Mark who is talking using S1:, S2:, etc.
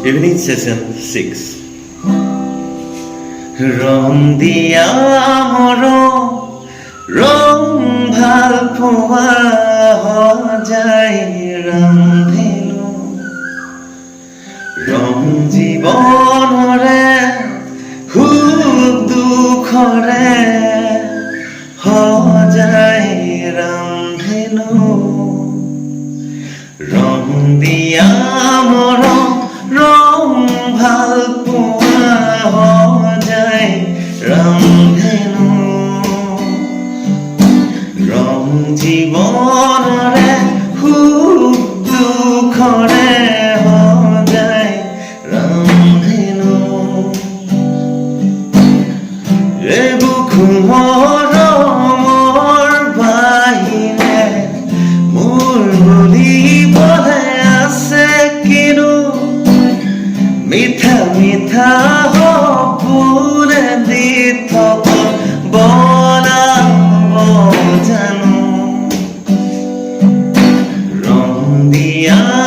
S1: evening session 6 ৰং দিয়া ৰং ভাল পোৱা যায় ৰান্ধেনো ৰং জীৱনৰে সুখ দুখৰে যায় ৰান্ধেনো ৰং দিয়া ৰং ভাল পোৱা যায় ৰান্ধেনো ৰং জীৱনৰে সুখ দুখৰে যায় ৰান্ধেনো বুকুৰ ৰঙৰ বাহিৰে মোৰ বুলিবলে আছে কিনো মিঠা মিঠা সপোনে দি থকা বনাব জানো ৰং দিয়া